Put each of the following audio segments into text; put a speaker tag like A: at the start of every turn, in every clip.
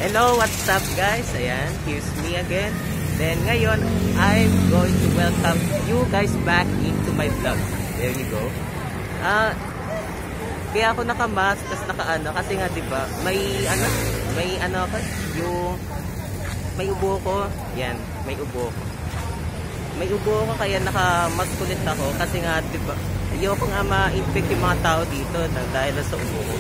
A: Hello, what's up guys? Ayan, here's me again. Then ngayon, I'm going to welcome you guys back into my vlog. There you go. Kaya ako naka-mask, tas naka-ano, kasi nga diba, may ubo ko. Yan, may ubo ko. May ubo ko kaya naka-mask ulit ako kasi nga diba, ayoko nga ma-infect yung mga tao dito dahil sa ubo ko.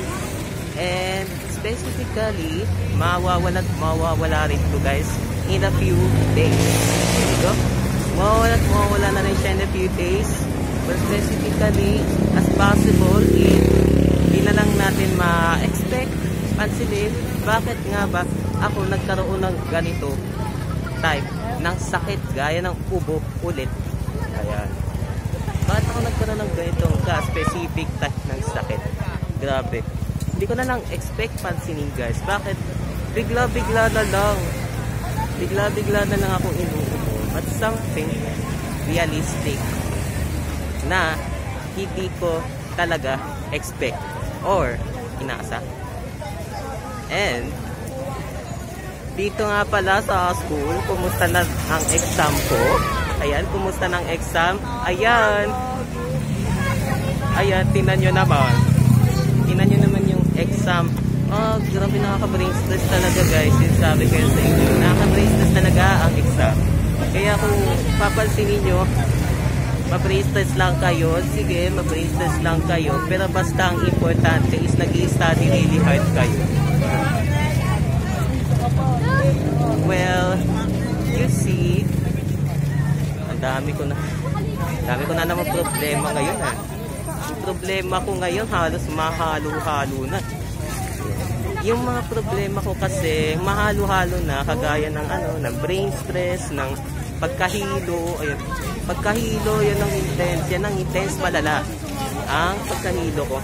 A: And specifically, mawawala rin to guys in a few days. Diba? Mawawala na rin siya in a few days. But specifically, as possible, hindi na lang natin ma-expect, pansinin, bakit nga ba ako nagkaroon ng ganito type ng sakit gaya ng ubo ulit. Ayan. Bakit ako nagkaroon ng ganitong specific type ng sakit? Grabe. Hindi ko na lang expect pansinin guys. Bakit? Bigla-bigla na lang. Bigla-bigla na lang akong inuubo. At something realistic na hindi ko talaga expect or inasa. And dito nga pala sa school, kumusta na ang exam ko? Ayan, kumusta ng exam? Ayan. Ayan, tingnan nyo naman. Tingnan nyo naman yung exam. Oh, grabe, nakaka-brain stress talaga guys. Yung sabi ko yun sa inyo. Nakaka-brain stress talaga ang exam. Kaya kung papansinin nyo, ma-brain stress lang kayo. Sige, ma-brain stress lang kayo. Pero basta ang importante is nag-i-study really hard kayo. Well, you see, ang dami ko na naman problema ngayon ha. Yung problema ko ngayon halos mahalo-halo na. Yung mga problema ko kasi mahalo-halo na, kagaya ng ng brain stress, ng pagkahilo. Ayun, pagkahilo, yan ang intense malala. Ang pagkahilo ko.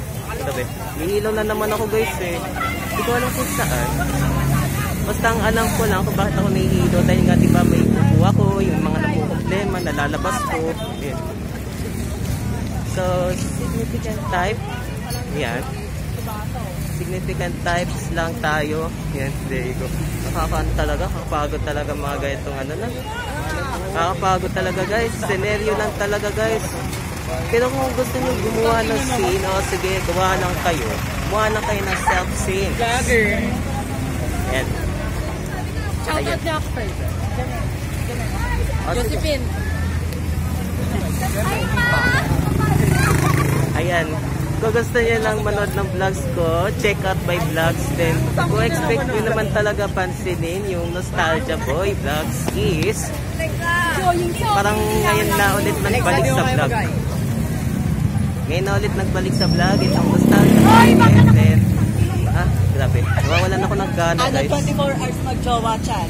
A: Sabi, hihilo na naman ako guys eh. Hindi ko alam kung saan. Basta ang alam ko lang kung bakit ako nahihilo dahil nga diba may upo ako, yung mga nakukomplema, nalalabas ko. Ayan. So, significant type. Yan. Significant types lang tayo. Yan, there you go. Nakakapagod talaga mga ganitong na. Nakakapagod talaga guys. Scenario lang talaga guys. Pero kung gusto nyo gumawa ng scene, o sige, gawa lang kayo. Gumawa lang kayo ng self-scene.
B: Vlogger.
A: Yan.
B: Shoutout niya ako first. Josephine.
A: Ayan. Kung gusto nyo lang manood ng vlogs ko, check out my vlogs. Then, kung expect nyo naman talaga pansinin yung Nostalgia Boy vlogs is parang ngayon na ulit nagbalik sa vlog. Ngayon na ulit nagbalik sa vlog itong Nostalgia Boy. And then, grabe. Nawawalan ako ng gana guys.
B: 24 hours mag-jowa chat.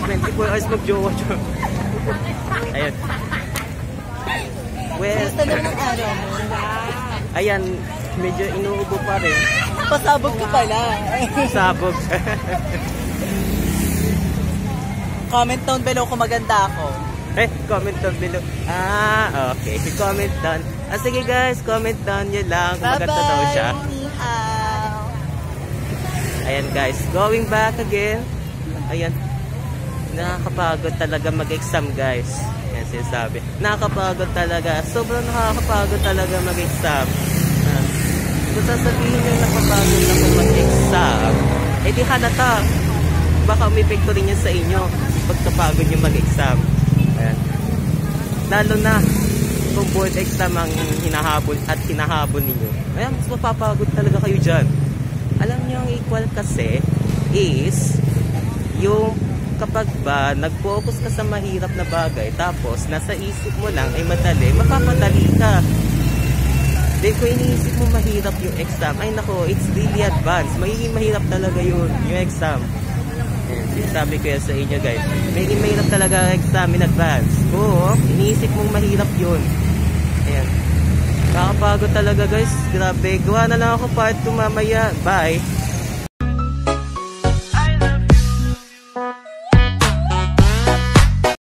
A: 24 hours mag-jowa chat. Ayun. Well, ayan, medyo inuubo pa rin.
B: Pasabog ka pala.
A: Sabog.
B: Comment down below kung maganda ako.
A: Comment down below. Okay. Comment down. Sige guys, comment down nyo lang kung maganda daw siya. Ayan guys, going back again. Ayan. Nakakapagod talaga mag-exam guys. Yan sinasabi. Nakakapagod talaga. Sobrang nakakapagod talaga mag-exam. Kung sasabihin nyo nakapagod ako mag-exam, di halata. Baka may epekto rin yan sa inyo pagkapagod nyo mag-exam. Ayan. Lalo na kung board exam ang hinahabol ninyo. Ayan, mas mapapagod talaga kayo dyan. Alam nyo ang equal kasi is yung kapag ba nag-focus ka sa mahirap na bagay tapos nasa isip mo lang ay madali, mapapadali ka. Then kung iniisip mo mahirap yung exam, ay nako, it's really advanced. Magiging mahirap talaga yung exam. Sabi ko yan sa inyo guys. Magiging mahirap talaga ang exam in advance. Oo, iniisip mong mahirap yun. Ayan. Nakakapagod talaga guys. Grabe. Gawa na lang ako part 2 mamaya. Bye.